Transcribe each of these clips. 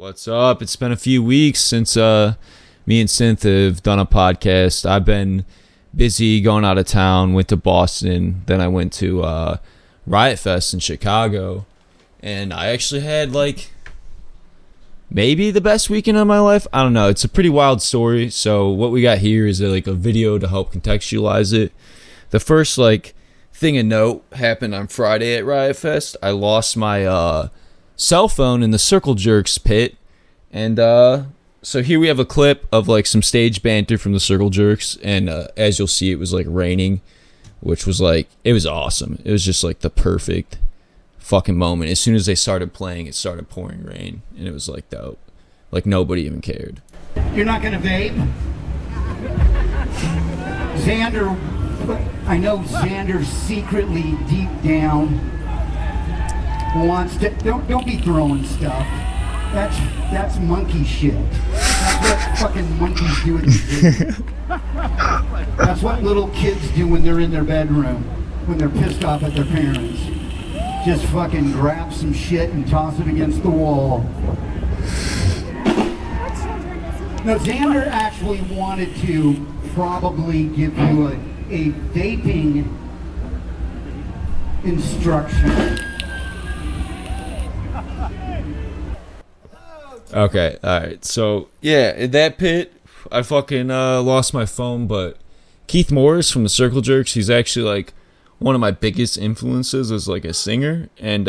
What's up? It's been a few weeks since me and Synth have done a podcast. I've been busy going out of town, went to Boston, then I went to Riot Fest in Chicago, and I actually had maybe the best weekend of my life. I don't know. It's a pretty wild story. So what we got here is a video to help contextualize it. The first thing of note happened on Friday at Riot Fest. I lost my cell phone in the Circle Jerks pit, and so here we have a clip of some stage banter from the Circle Jerks, and as you'll see, it was raining, which was it was awesome. It was just the perfect fucking moment. As soon as they started playing, it started pouring rain, and it was dope. Nobody even cared. You're not gonna vape? Xander, I know Xander secretly deep down wants to, don't be throwing stuff. That's monkey shit. That's what fucking monkeys do at the zoo. That's what little kids do when they're in their bedroom, when they're pissed off at their parents. Just fucking grab some shit and toss it against the wall. Now, Xander actually wanted to probably give you a vaping instruction. Okay, alright, so yeah, in that pit, I fucking lost my phone, but Keith Morris from the Circle Jerks, he's actually one of my biggest influences as a singer, and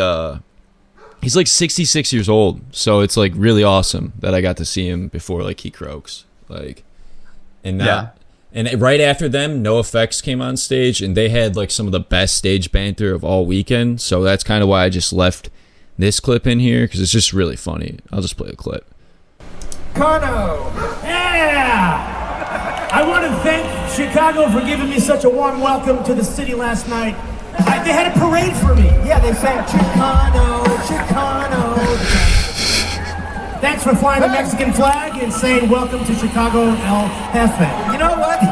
he's 66 years old, so it's really awesome that I got to see him before he croaks. And right after them, No Effects came on stage, and they had some of the best stage banter of all weekend, so that's kind of why I just left this clip in here, because it's just really funny. I'll just play a clip. Carno! Yeah! I want to thank Chicago for giving me such a warm welcome to the city last night. They had a parade for me. Yeah, they sang Chicano, Chicano. Thanks for flying the Mexican flag and saying welcome to Chicago El Jefe. You know what?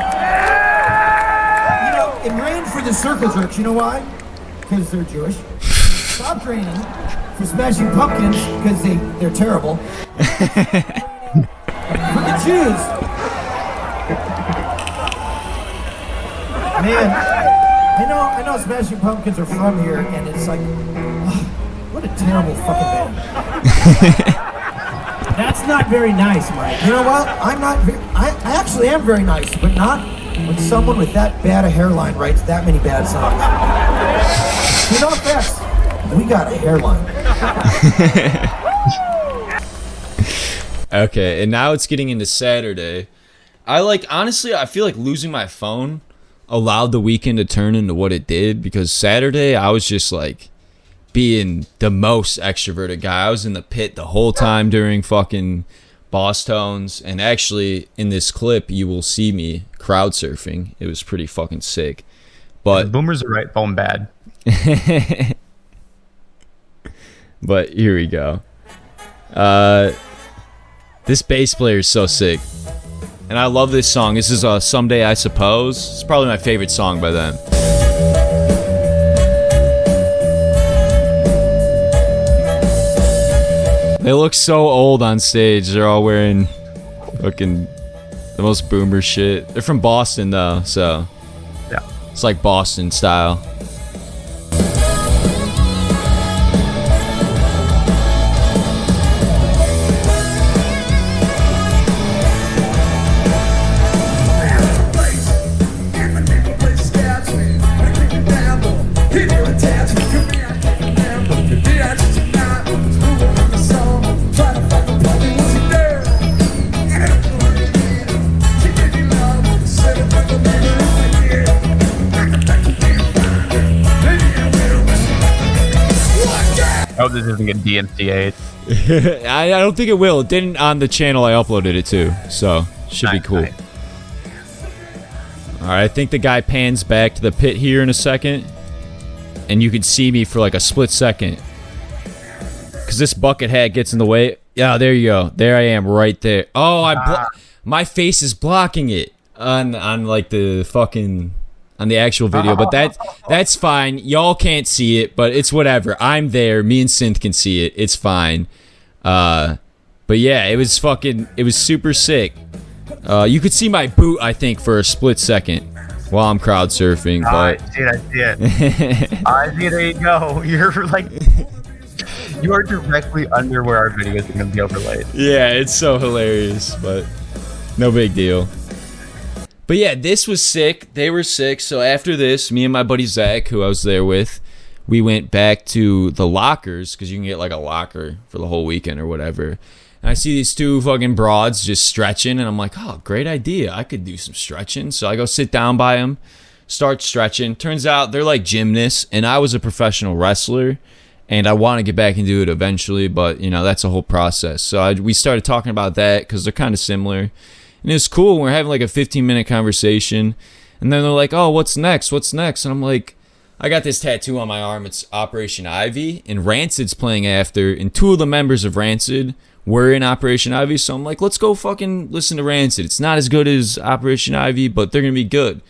It rained for the Circle Jerks. You know why? Because they're Jewish. Stopped raining for Smashing Pumpkins because they're terrible. For the Jews, man, I know Smashing Pumpkins are from here, and it's what a terrible fucking band. That's not very nice, Mike. You know what? I actually am very nice, but not when someone with that bad a hairline writes that many bad songs. You know what, best? We got a hairline. Okay, and now it's getting into Saturday. Honestly, I feel losing my phone allowed the weekend to turn into what it did, because Saturday I was just being the most extroverted guy. I was in the pit the whole time during fucking Boss Tones, and actually in this clip you will see me crowd surfing. It was pretty fucking sick. But the boomers are right phone bad. But here we go. This bass player is so sick, and I love this song. This is Someday I Suppose. It's probably my favorite song by them. They look so old on stage. They're all wearing fucking the most boomer shit. They're from Boston though, so yeah, it's Boston style. I hope this doesn't get DMCA'd. I don't think it will. It didn't on the channel I uploaded it to, so should be cool. Nice. Alright, I think the guy pans back to the pit here in a second, and you can see me for a split second, because this bucket hat gets in the way. Yeah, there you go. There I am, right there. Oh, my face is blocking it on the fucking on the actual video, but that's fine. Y'all can't see it, but it's whatever. I'm there. Me and Synth can see it. It's fine. But yeah, it was super sick. You could see my boot, I think, for a split second while I'm crowd surfing. But I see it. I see it. There you go. You're like, you are directly under where our videos are going to be overlaid. yeah, it's so hilarious, but no big deal. But yeah, this was sick. They were sick. So after this, me and my buddy Zach, who I was there with, we went back to the lockers because you can get like a locker for the whole weekend or whatever. And I see these two fucking broads just stretching, and I'm like, oh, great idea. I could do some stretching. So I go sit down by them, start stretching. Turns out they're like gymnasts, and I was a professional wrestler, and I want to get back and do it eventually, but, you know, that's a whole process. So we started talking about that because they're kind of similar. And it was cool. We're having like a 15-minute conversation, and then they're like, oh, what's next? What's next? And I'm like, I got this tattoo on my arm. It's Operation Ivy, and Rancid's playing after, and two of the members of Rancid were in Operation Ivy, so I'm like, let's go fucking listen to Rancid. It's not as good as Operation Ivy, but they're gonna be good.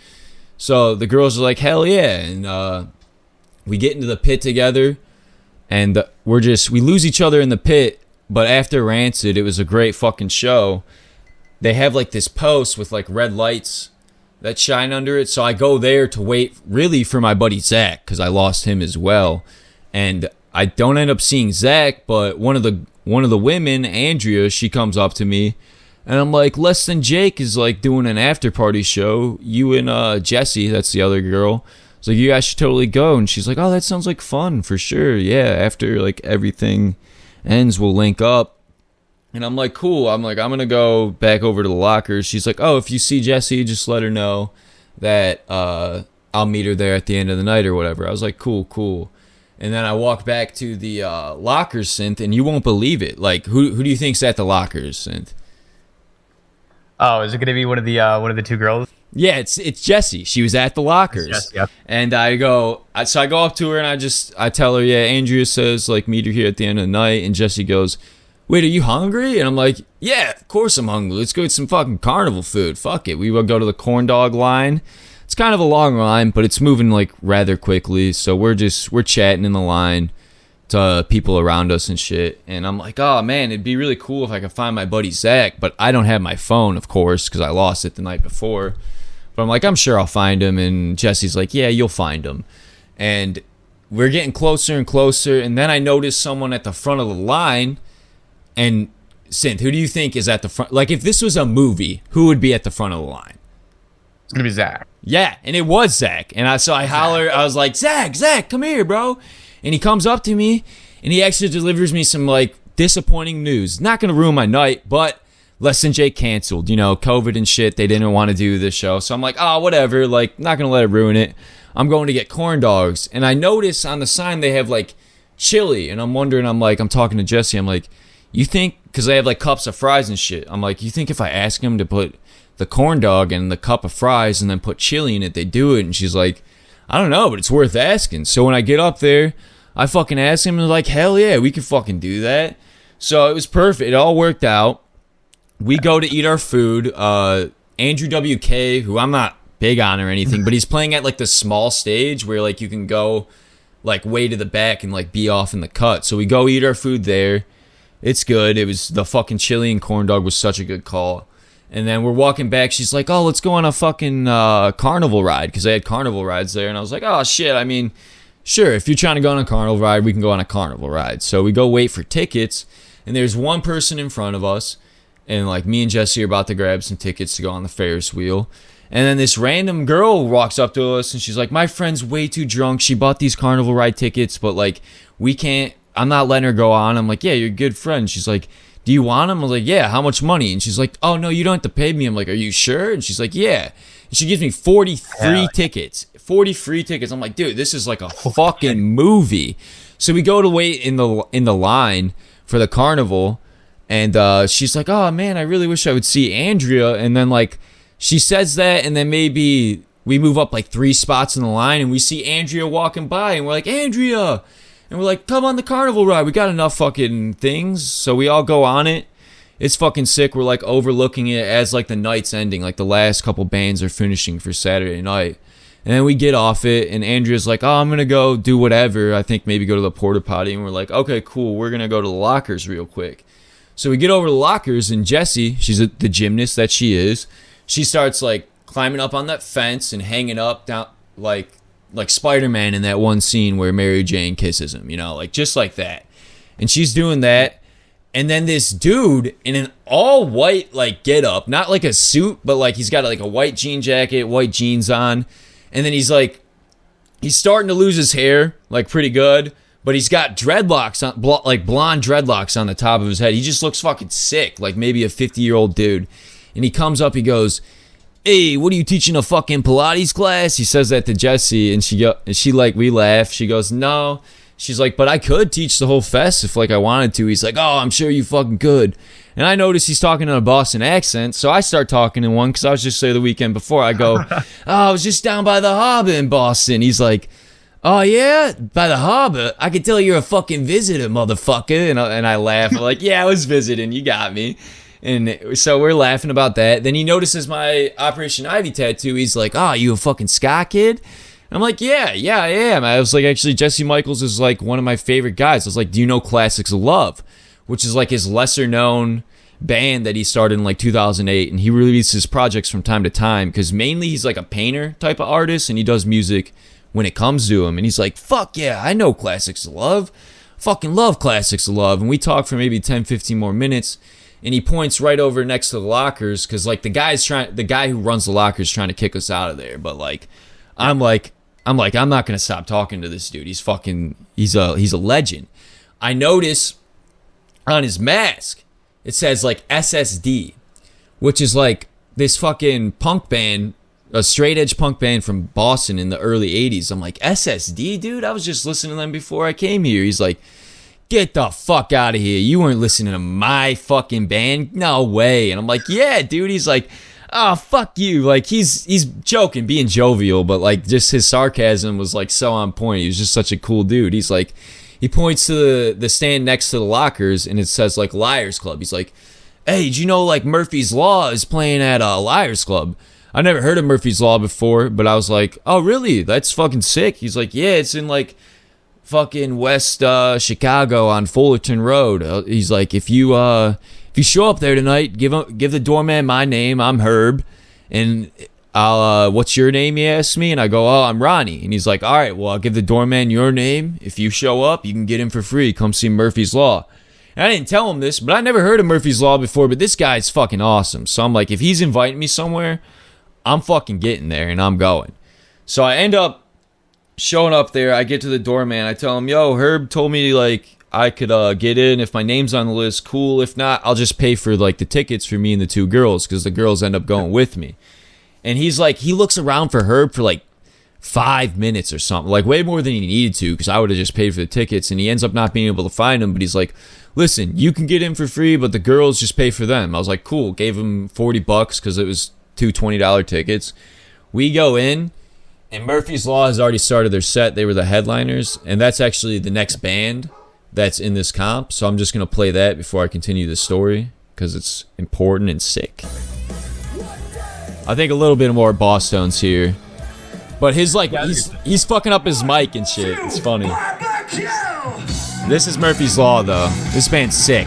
So the girls are like, hell yeah, and we get into the pit together, and we lose each other in the pit, but after Rancid, it was a great fucking show. They have like this post with like red lights that shine under it, so I go there to wait really for my buddy Zach, because I lost him as well, and I don't end up seeing Zach, but one of the women, Andrea, she comes up to me, and I'm like, Less Than Jake is like doing an after party show. You and Jesse, that's the other girl. It's like, you guys should totally go. And she's like, oh, that sounds like fun for sure. Yeah, after like everything ends, we'll link up. And I'm like, cool. I'm gonna go back over to the lockers. She's like, oh, if you see Jesse, just let her know that I'll meet her there at the end of the night or whatever. I was like, cool. And then I walk back to the lockers, Synth, and you won't believe it. Like, who do you think's at the lockers, Synth? Oh, is it going to be one of the two girls? Yeah, it's Jessie. She was at the lockers. Yes, yep. And I go up to her and I tell her, yeah, Andrea says like meet her here at the end of the night, and Jessie goes, wait, are you hungry? And I'm like, yeah, of course I'm hungry. Let's go eat some fucking carnival food. Fuck it. We will go to the corn dog line. It's kind of a long line, but it's moving like rather quickly. So we're chatting in the line to people around us and shit. And I'm like, oh man, it'd be really cool if I could find my buddy Zach, but I don't have my phone, of course, because I lost it the night before. But I'm like, I'm sure I'll find him. And Jesse's like, yeah, you'll find him. And we're getting closer and closer. And then I notice someone at the front of the line. And Synth, who do you think is at the front? Like, if this was a movie, who would be at the front of the line? It's going to be Zach. Yeah, and it was Zach. And I holler, I was like, Zach, come here, bro. And he comes up to me, and he actually delivers me some, like, disappointing news. Not going to ruin my night, but Less Than Jake canceled. You know, COVID and shit, they didn't want to do this show. So I'm like, oh, whatever, like, not going to let it ruin it. I'm going to get corn dogs. And I notice on the sign they have, like, chili. And I'm wondering, I'm talking to Jesse, I'm like, you think, because they have, like, cups of fries and shit. I'm like, you think if I ask him to put the corn dog and the cup of fries and then put chili in it, they do it? And she's like, I don't know, but it's worth asking. So when I get up there, I fucking ask him, and they're like, hell yeah, we can fucking do that. So it was perfect. It all worked out. We go to eat our food. Andrew WK, who I'm not big on or anything, but he's playing at like the small stage where like you can go like way to the back and like be off in the cut. So we go eat our food there. It's good. It was the fucking chili and corn dog was such a good call. And then we're walking back. She's like, oh, let's go on a fucking carnival ride, because they had carnival rides there. And I was like, oh, shit. I mean, sure, if you're trying to go on a carnival ride, we can go on a carnival ride. So we go wait for tickets, and there's one person in front of us, and like me and Jesse are about to grab some tickets to go on the Ferris wheel. And then this random girl walks up to us, and she's like, my friend's way too drunk. She bought these carnival ride tickets, but like, we can't, I'm not letting her go on. I'm like, yeah, you're a good friend. She's like, do you want them? I was like, yeah, how much money? And she's like, oh, no, you don't have to pay me. I'm like, are you sure? And she's like, yeah. And she gives me 43 tickets. 40 free tickets. I'm like, dude, this is like a fucking movie. So we go to wait in the line for the carnival, and she's like, oh, man, I really wish I would see Andrea. And then, like, she says that, and then maybe we move up like 3 spots in the line, and we see Andrea walking by, and we're like, Andrea! And we're like, come on the carnival ride. We got enough fucking things. So we all go on it. It's fucking sick. We're like overlooking it as like the night's ending. Like the last couple bands are finishing for Saturday night. And then we get off it, and Andrea's like, oh, I'm going to go do whatever. I think maybe go to the porta potty. And we're like, okay, cool. We're going to go to the lockers real quick. So we get over to the lockers, and Jessie, she's the gymnast that she is, she starts like climbing up on that fence and hanging up down like Spider-Man in that one scene where Mary Jane kisses him, you know, like just like that. And she's doing that. And then this dude in an all white like get up, not like a suit, but like he's got like a white jean jacket, white jeans on. And then he's starting to lose his hair like pretty good, but he's got dreadlocks on, like blonde dreadlocks on the top of his head. He just looks fucking sick, like maybe a 50-year-old dude. And he comes up, he goes, "Hey, what are you teaching, a fucking Pilates class?" He says that to Jessie, and she like, we laugh. She goes, "No." She's like, "But I could teach the whole fest if like I wanted to." He's like, "Oh, I'm sure you fucking could." And I notice he's talking in a Boston accent, so I start talking in one because I was just there the weekend before. I go, "Oh, I was just down by the harbor in Boston." He's like, "Oh yeah, by the harbor? I could tell you're a fucking visitor, motherfucker." And I laugh. I'm like, "Yeah, I was visiting. You got me." And so we're laughing about that. Then he notices my Operation Ivy tattoo. He's like, "Oh, you a fucking ska kid?" And I'm like, yeah, I am. I was like, actually, Jesse Michaels is like one of my favorite guys. I was like, "Do you know Classics of Love?" Which is like his lesser known band that he started in like 2008. And he releases projects from time to time because mainly he's like a painter type of artist and he does music when it comes to him. And he's like, "Fuck yeah, I know Classics of Love. Fucking love Classics of Love." And we talk for maybe 10, 15 more minutes. And he points right over next to the lockers because like the guy who runs the lockers trying to kick us out of there. But like, I'm not gonna stop talking to this dude. He's a legend. I notice on his mask it says like SSD, which is like this fucking punk band, a straight edge punk band from Boston in the early 80s. I'm like, "SSD, dude? I was just listening to them before I came here." He's like, "Get the fuck out of here. You weren't listening to my fucking band? No way." And I'm like, "Yeah, dude." He's like, "Oh, fuck you." Like, he's joking, being jovial, but like just his sarcasm was like so on point. He was just such a cool dude. He's like, he points to the stand next to the lockers and it says like Liars Club. He's like, "Hey, did you know like Murphy's Law is playing at Liars Club?" I never heard of Murphy's Law before, but I was like, "Oh, really? That's fucking sick." He's like, "Yeah, it's in like fucking West Chicago on Fullerton Road." He's like, if you show up there tonight, give the doorman my name. I'm Herb, and I'll what's your name?" He asks me, and I go, "Oh, I'm Ronnie." And he's like, "All right, well, I'll give the doorman your name. If you show up, you can get in for free. Come see Murphy's Law." And I didn't tell him this, but I never heard of Murphy's Law before. But this guy's fucking awesome. So I'm like, if he's inviting me somewhere, I'm fucking getting there, and I'm going. So I end up showing up there. I get to the doorman. I tell him, "Yo, Herb told me like I could get in if my name's on the list. Cool. If not, I'll just pay for like the tickets for me and the two girls because the girls end up going with me." And he's like, he looks around for Herb for like 5 minutes or something, like way more than he needed to because I would have just paid for the tickets. And he ends up not being able to find him. But he's like, "Listen, you can get in for free, but the girls just pay for them." I was like, "Cool." Gave him $40 because it was two $20 tickets. We go in. And Murphy's Law has already started their set. They were the headliners. And that's actually the next band that's in this comp. So I'm just going to play that before I continue the story because it's important and sick. I think a little bit more Boss Tones here. But his like, he's fucking up his mic and shit. It's funny. This is Murphy's Law though. This band's sick.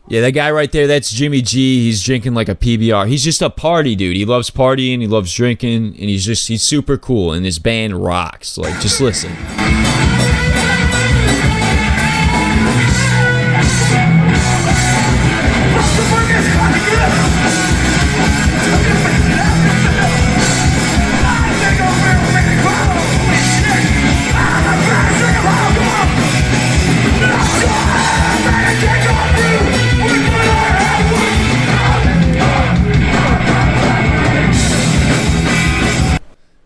Yeah, that guy right there, that's Jimmy G. He's drinking like a PBR. He's just a party dude. He loves partying, he loves drinking, and he's super cool, and his band rocks. Like, just listen.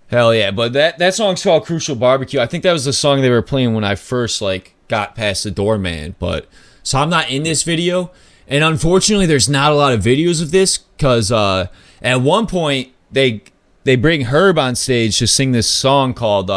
Hell yeah, but that song's called Crucial Barbecue. I think that was the song they were playing when I first like got past the doorman. But so I'm not in this video, and unfortunately there's not a lot of videos of this because at one point they bring Herb on stage to sing this song called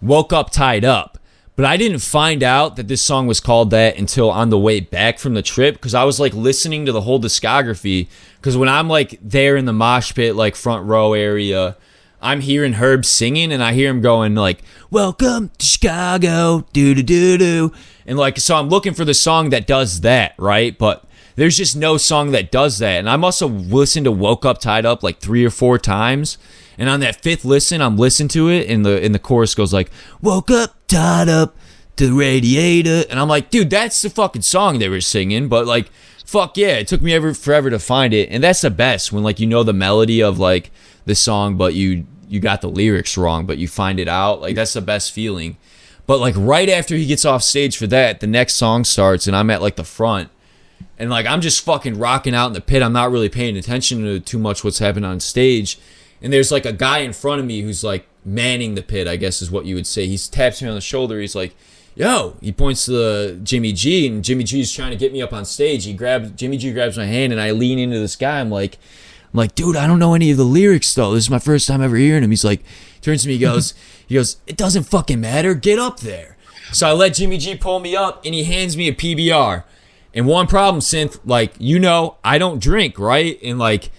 Woke Up Tied Up. But I didn't find out that this song was called that until on the way back from the trip, because I was like listening to the whole discography. Because when I'm like there in the mosh pit, like front row area, I'm hearing Herb singing, and I hear him going like, "Welcome to Chicago, do do do do," and like, so I'm looking for the song that does that, right? But there's just no song that does that, and I must have listened to "Woke Up Tied Up" like 3 or 4 times. And on that 5th listen, I'm listening to it, and the chorus goes like, "Woke up, tied up to the radiator," and I'm like, dude, that's the fucking song they were singing. But like, fuck yeah, it took me forever to find it, and that's the best when like you know the melody of like the song, but you got the lyrics wrong, but you find it out. Like that's the best feeling. But like right after he gets off stage for that, the next song starts, and I'm at like the front, and like I'm just fucking rocking out in the pit. I'm not really paying attention to too much what's happening on stage. And there's like a guy in front of me who's like manning the pit, I guess is what you would say. He taps me on the shoulder. He's like, "Yo," he points to the Jimmy G, and Jimmy G's trying to get me up on stage. Jimmy G grabs my hand, and I lean into this guy. I'm like, dude, I don't know any of the lyrics though. This is my first time ever hearing him. He's like, turns to me, he goes, "It doesn't fucking matter. Get up there." So I let Jimmy G pull me up, and he hands me a PBR. And one problem, Synth, like, I don't drink, right? And like,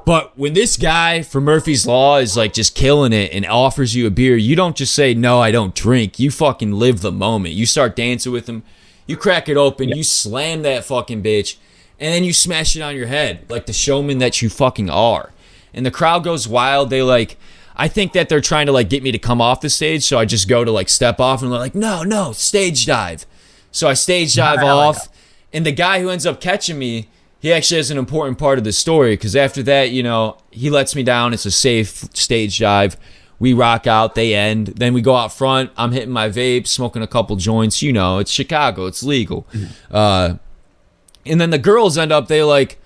but when this guy from Murphy's Law is like just killing it and offers you a beer, you don't just say, "No, I don't drink." You fucking live the moment. You start dancing with him. You crack it open. You slam that fucking bitch. And then you smash it on your head like the showman that you fucking are. And the crowd goes wild. They like, I think that they're trying to like get me to come off the stage. So I just go to like step off, and they're like, no, stage dive. So I stage dive off. And the guy who ends up catching me, he actually has an important part of the story, because after that, he lets me down. It's a safe stage dive. We rock out. They end. Then we go out front. I'm hitting my vape, smoking a couple joints. It's Chicago. It's legal. And then the girls end up, they like,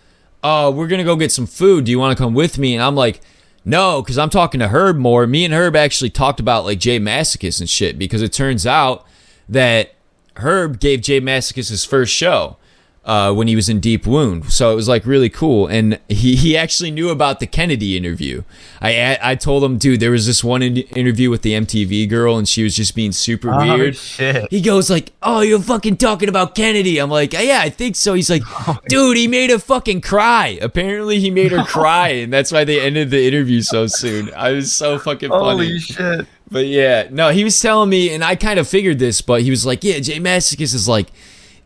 "Oh, we're going to go get some food. Do you want to come with me?" And I'm like, no, because I'm talking to Herb more. Me and Herb actually talked about like Jay Masochist and shit, because it turns out that Herb gave Jay Masochist his first show. When he was in Deep Wound. So it was like really cool. And he actually knew about the Kennedy interview. I told him, dude, there was this one interview with the MTV girl, and she was just being super weird. Shit. He goes like, "Oh, you're fucking talking about Kennedy." I'm like, "Yeah, I think so." He's like, "Dude, he made her fucking cry." Apparently he made her cry, and that's why they ended the interview so soon. I was so fucking funny. Holy shit. But yeah, no, he was telling me, and I kind of figured this, but he was like, "Yeah, Jay Masochist is like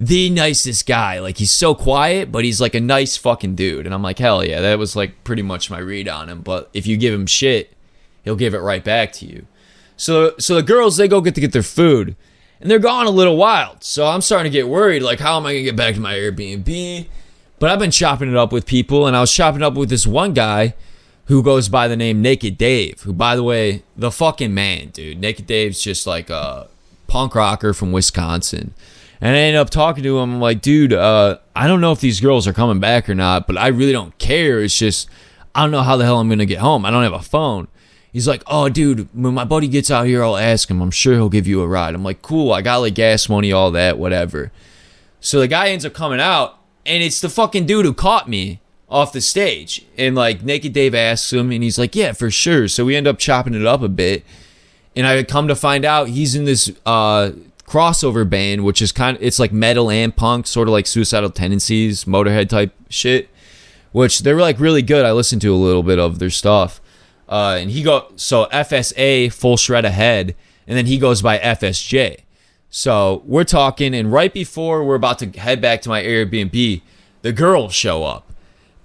the nicest guy. Like, he's so quiet, but he's like a nice fucking dude." And I'm like, hell yeah, that was like pretty much my read on him. But if you give him shit, he'll give it right back to you. So the girls, they go get their food, and they're gone a little wild. So I'm starting to get worried, like, how am I gonna get back to my Airbnb? But I've been chopping it up with people, and I was chopping it up with this one guy who goes by the name Naked Dave, who, by the way, the fucking man, dude. Naked Dave's just like a punk rocker from Wisconsin. And I ended up talking to him. I'm like, dude, I don't know if these girls are coming back or not, but I really don't care. It's just, I don't know how the hell I'm going to get home. I don't have a phone. He's like, "Oh, dude, when my buddy gets out here, I'll ask him. I'm sure he'll give you a ride." I'm like, cool. I got like gas money, all that, whatever. So the guy ends up coming out, and it's the fucking dude who caught me off the stage. And like Naked Dave asks him, and he's like, "Yeah, for sure." So we end up chopping it up a bit. And I come to find out he's in this crossover band, which is it's like metal and punk, sort of like Suicidal Tendencies, Motorhead type shit, which they're like really good. I listened to a little bit of their stuff. And so FSA, Full Shred Ahead, and then he goes by FSJ. So we're talking, and right before we're about to head back to my Airbnb, the girls show up,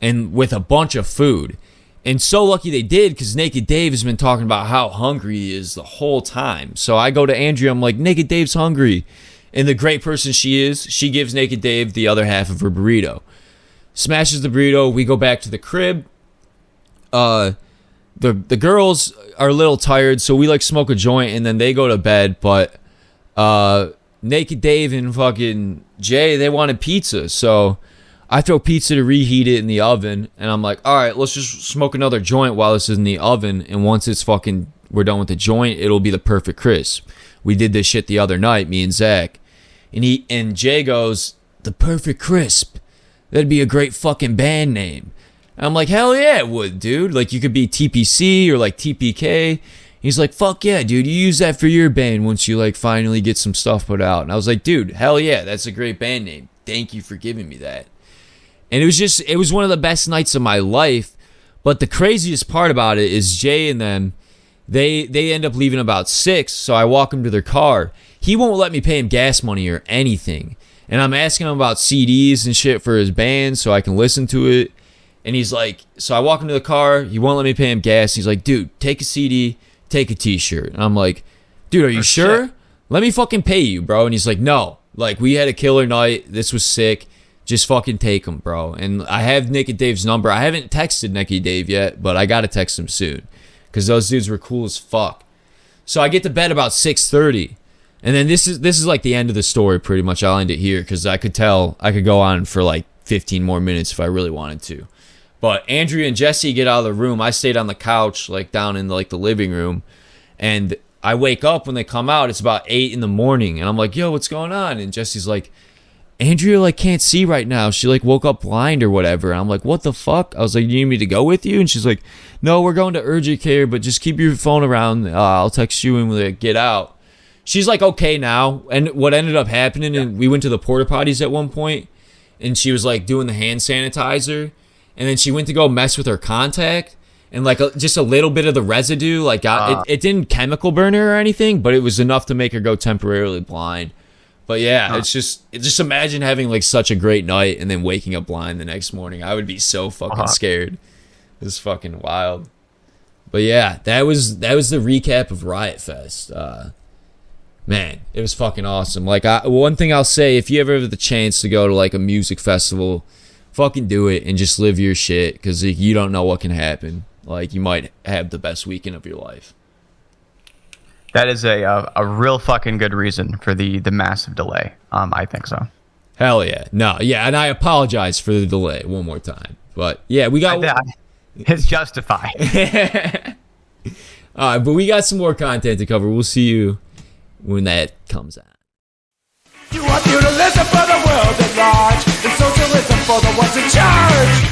and with a bunch of food. And so lucky they did, because Naked Dave has been talking about how hungry he is the whole time. So I go to Andrea, I'm like, "Naked Dave's hungry." And the great person she is, she gives Naked Dave the other half of her burrito. Smashes the burrito, we go back to the crib. The girls are a little tired, so we like smoke a joint, and then they go to bed. But Naked Dave and fucking Jay, they wanted pizza. So I throw pizza to reheat it in the oven, and I'm like, all right, let's just smoke another joint while this is in the oven, and once we're done with the joint, it'll be the perfect crisp. We did this shit the other night, me and Zach, and Jay goes, "The perfect crisp, that'd be a great fucking band name." And I'm like, hell yeah, it would, dude. Like, you could be TPC or like TPK. He's like, fuck yeah, dude, you use that for your band once you like finally get some stuff put out. And I was like, dude, hell yeah, that's a great band name. Thank you for giving me that. And it was one of the best nights of my life. But the craziest part about it is Jay and them, they end up leaving about 6, so I walk him to their car. He won't let me pay him gas money or anything. And I'm asking him about CDs and shit for his band so I can listen to it. And he's like, so I walk him to the car, he won't let me pay him gas. He's like, dude, take a CD, take a t-shirt. And I'm like, dude, are you sure? Shit. Let me fucking pay you, bro. And he's like, no, like we had a killer night. This was sick. Just fucking take him, bro. And I have Nick and Dave's number. I haven't texted Nick and Dave yet, but I got to text him soon because those dudes were cool as fuck. So I get to bed about 6:30. And then this is like the end of the story pretty much. I'll end it here because I could tell I could go on for like 15 more minutes if I really wanted to. But Andrea and Jesse get out of the room. I stayed on the couch like down in like the living room. And I wake up when they come out. It's about 8 in the morning. And I'm like, yo, what's going on? And Jesse's like, Andrea like can't see right now. She like woke up blind or whatever. And I'm like, what the fuck? I was like, you need me to go with you? And she's like, no, we're going to urgent care, but just keep your phone around. I'll text you when we get out. She's like, okay now. And what ended up happening, and we went to the porta potties at one point, and she was like doing the hand sanitizer, and then she went to go mess with her contact, and like just a little bit of the residue like it didn't chemical burn her or anything, but it was enough to make her go temporarily blind. But yeah, it's just imagine having like such a great night and then waking up blind the next morning. I would be so fucking scared. It's fucking wild. But yeah, that was the recap of Riot Fest. Man, it was fucking awesome. Like one thing I'll say, if you ever have the chance to go to like a music festival, fucking do it and just live your shit because you don't know what can happen. Like you might have the best weekend of your life. That is a real fucking good reason for the massive delay. I think so. Hell yeah. No, yeah, and I apologize for the delay one more time. But yeah, we got... It's justified. All right, but we got some more content to cover. We'll see you when that comes out. You want feudalism for the world at large, and socialism for the ones in charge.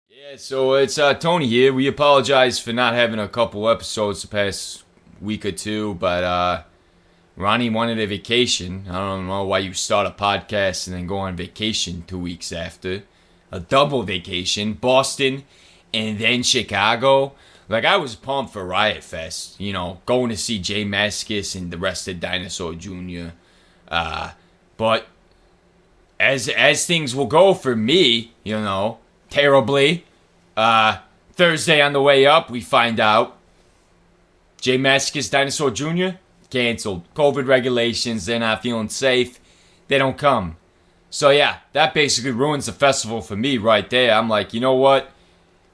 Yeah, so it's Tony here. We apologize for not having a couple episodes the past week or two, but Ronnie wanted a vacation. I don't know why you start a podcast and then go on vacation 2 weeks after. A double vacation, Boston and then Chicago. Like, I was pumped for Riot Fest, you know, going to see Jay Mascis and the rest of Dinosaur Jr. But as things will go for me, you know, terribly, Thursday on the way up, we find out Jay Mascis, Dinosaur Jr., canceled. COVID regulations, they're not feeling safe. They don't come. So yeah, that basically ruins the festival for me right there. I'm like, you know what?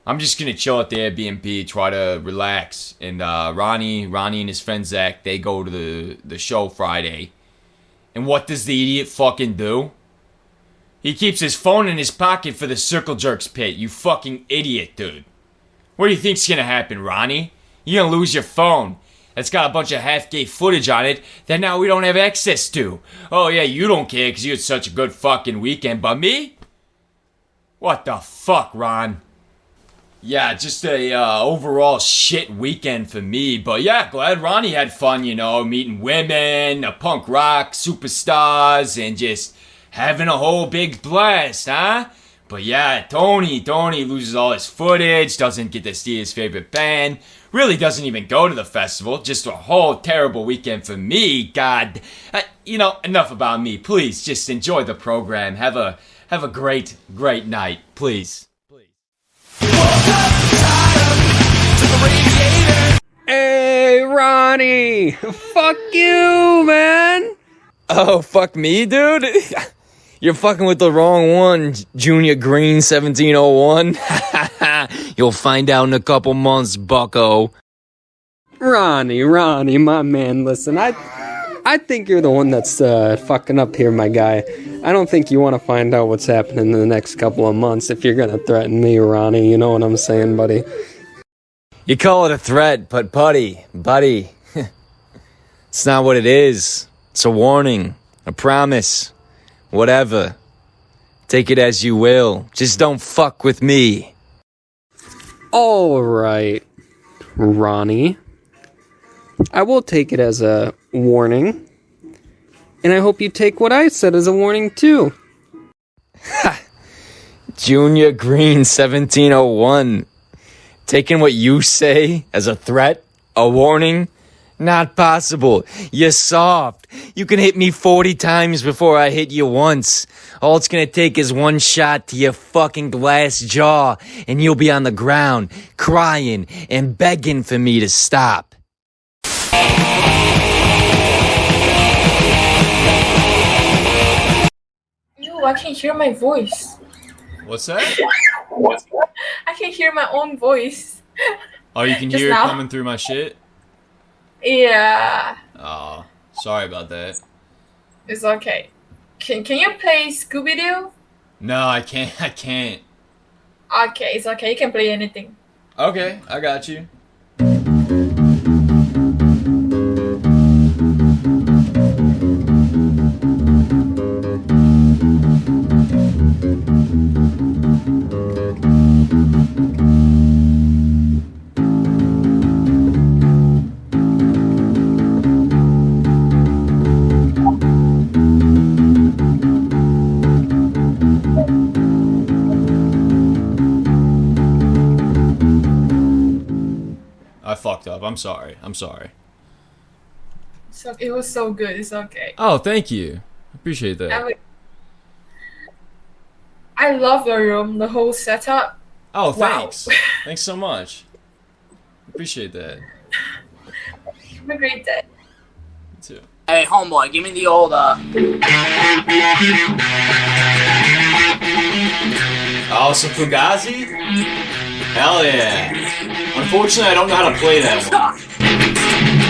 I'm just going to chill at the Airbnb, try to relax. And Ronnie and his friend Zach, they go to the show Friday. And what does the idiot fucking do? He keeps his phone in his pocket for the Circle Jerks pit. You fucking idiot, dude. What do you think's going to happen, Ronnie? You're going to lose your phone. That's got a bunch of half-gay footage on it that now we don't have access to. Oh yeah, you don't care because you had such a good fucking weekend, but me? What the fuck, Ron? Yeah, just a overall shit weekend for me. But yeah, glad Ronnie had fun, you know, meeting women, punk rock superstars, and just having a whole big blast, huh? But yeah, Tony loses all his footage, doesn't get to see his favorite band, really doesn't even go to the festival, just a whole terrible weekend for me, God. You know, enough about me, please, just enjoy the program, have a great night, please. Hey, Ronnie! Fuck you, man! Oh, fuck me, dude? You're fucking with the wrong one, Junior Green 1701. You'll find out in a couple months, bucko. Ronnie, my man, listen, I think you're the one that's fucking up here, my guy. I don't think you want to find out what's happening in the next couple of months if you're gonna threaten me, Ronnie. You know what I'm saying, buddy? You call it a threat, but buddy, it's not what it is. It's a warning, a promise. Whatever. Take it as you will. Just don't fuck with me. Alright, Ronnie. I will take it as a warning. And I hope you take what I said as a warning, too. Junior Green 1701. Taking what you say as a threat? A warning? Not possible. You're soft. You can hit me 40 times before I hit you once. All it's gonna take is one shot to your fucking glass jaw, and you'll be on the ground, crying and begging for me to stop. Ew, I can hear my voice. What's that? I can hear my own voice. Oh, you can Just hear it now. coming through my shit? Yeah, Oh, sorry about that. it's okay. Can you play Scooby-Doo? No, I can't. I can't. Okay, it's okay. You can play anything. Okay, I got you. I fucked up. I'm sorry. I'm sorry. So it was so good. It's okay. Oh, thank you. Appreciate that. I love your room, the whole setup. Oh, Wow. thanks. Thanks so much. Appreciate that. Have a great day. You too. Hey, homeboy, give me the old, Oh, some Fugazi? Hell yeah. Unfortunately, I don't know how to play that one.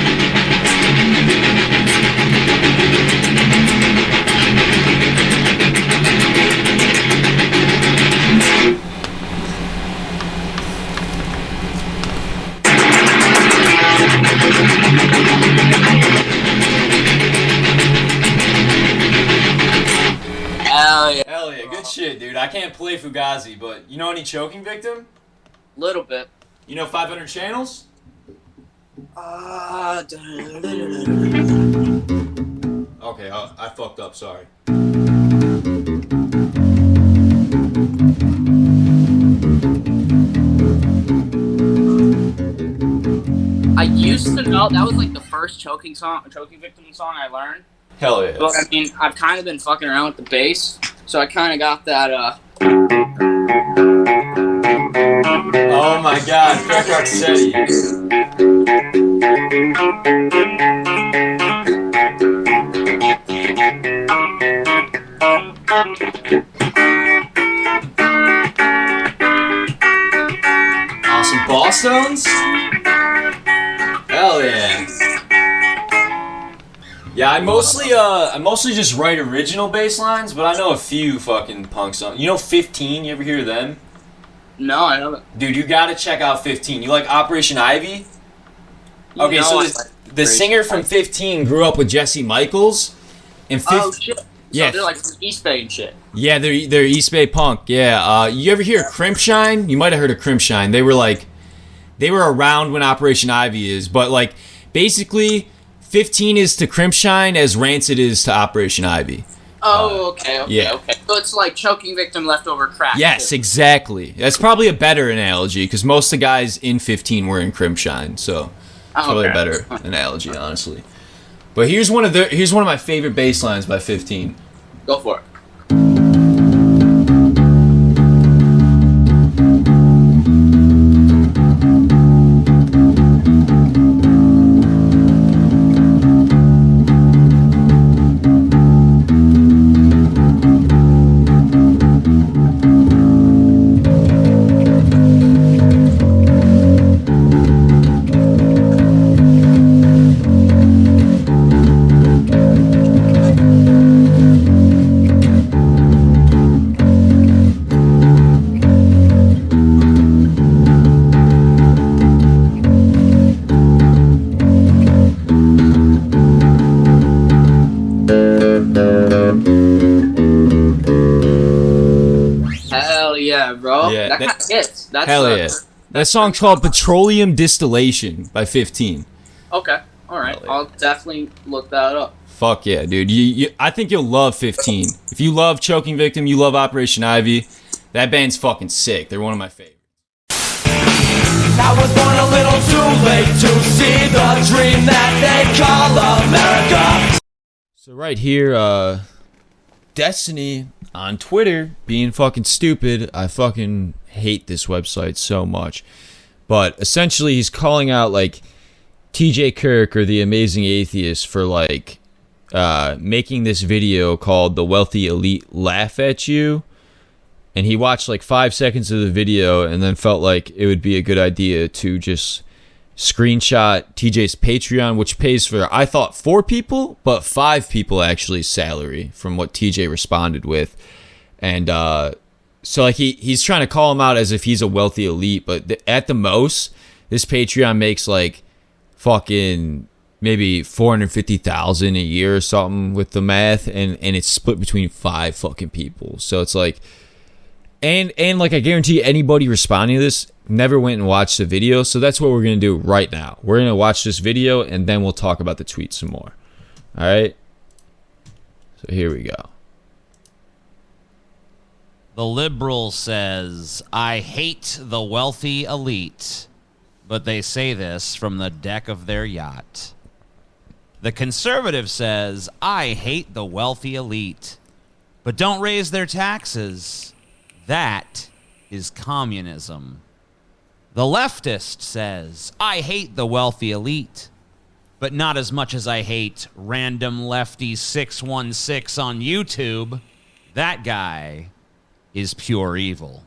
Hell yeah. Hell yeah, good shit, dude. I can't play Fugazi, but you know any Choking Victim? Little bit. You know 500 Channels? Okay, I fucked up, sorry. I used to know that was like the first choking victim song I learned. Hell yeah. But I mean, I've kind of been fucking around with the bass, so I kind of got that. Oh my god, Craig Rocksteady. Awesome boss zones? Hell yeah. Yeah, I mostly just write original bass lines, but I know a few fucking punk songs. You know 15? You ever hear of them? No, I haven't. Dude, you gotta check out 15. You like Operation Ivy? Okay, so the singer from 15 grew up with Jesse Michaels. And Oh shit. So yeah, they're like from East Bay and shit. yeah, they're East Bay punk. Yeah, you ever hear of Crimpshine? You might have heard of Crimpshine. They were around when Operation Ivy is, but like basically 15 is to Crimpshine as Rancid is to Operation Ivy. Oh, okay, yeah. okay. So it's like choking victim leftover crack. Yes, too. exactly. That's probably a better analogy because most of the guys in 15 were in Crimpshine, so it's probably a better analogy, honestly. But here's one of my favorite bass lines by 15. Go for it. Hell yeah, bro. Yeah, that kind of hits. That's hell yeah. That song's called Petroleum Distillation by 15. Okay. All right, Hell yeah. I'll definitely look that up. Fuck yeah, dude. I think you'll love 15. If you love Choking Victim, you love Operation Ivy, that band's fucking sick. They're one of my favorites. I was born a little too late to see the dream that they call America. So right here, Destiny on Twitter being fucking stupid. I fucking hate this website so much. But essentially he's calling out like TJ Kirk or the Amazing Atheist for like making this video called The Wealthy Elite Laugh at You. And he watched like 5 seconds of the video and then felt like it would be a good idea to just screenshot TJ's Patreon, which pays for, I thought, 4 people, but 5 people actually salary from what TJ responded with. And so like he's trying to call him out as if he's a wealthy elite, but at the most, this Patreon makes like fucking maybe 450,000 a year or something with the math, and it's split between 5 fucking people. So it's like, and like I guarantee anybody responding to this never went and watched the video. So that's what we're gonna do right now. We're gonna watch this video and then we'll talk about the tweet some more. All right. So here we go. The liberal says, I hate the wealthy elite, but they say this from the deck of their yacht. The conservative says, I hate the wealthy elite, but don't raise their taxes. That is communism. The leftist says, I hate the wealthy elite, but not as much as I hate random lefty 616 on YouTube. That guy is pure evil.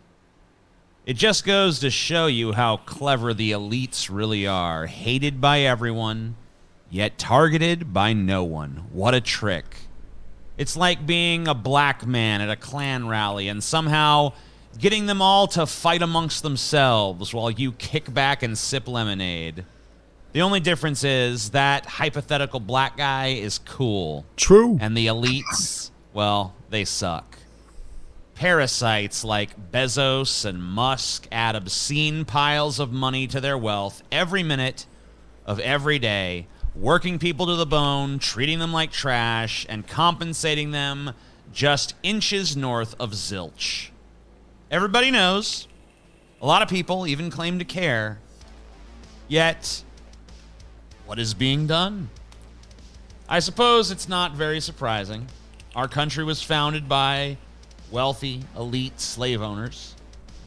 It just goes to show you how clever the elites really are. Hated by everyone, yet targeted by no one. What a trick. It's like being a black man at a Klan rally and somehow getting them all to fight amongst themselves while you kick back and sip lemonade. The only difference is that hypothetical black guy is cool. True. And the elites, well, they suck. Parasites like Bezos and Musk add obscene piles of money to their wealth every minute of every day, working people to the bone, treating them like trash, and compensating them just inches north of zilch. Everybody knows. A lot of people even claim to care. Yet, what is being done? I suppose it's not very surprising. Our country was founded by wealthy, elite slave owners.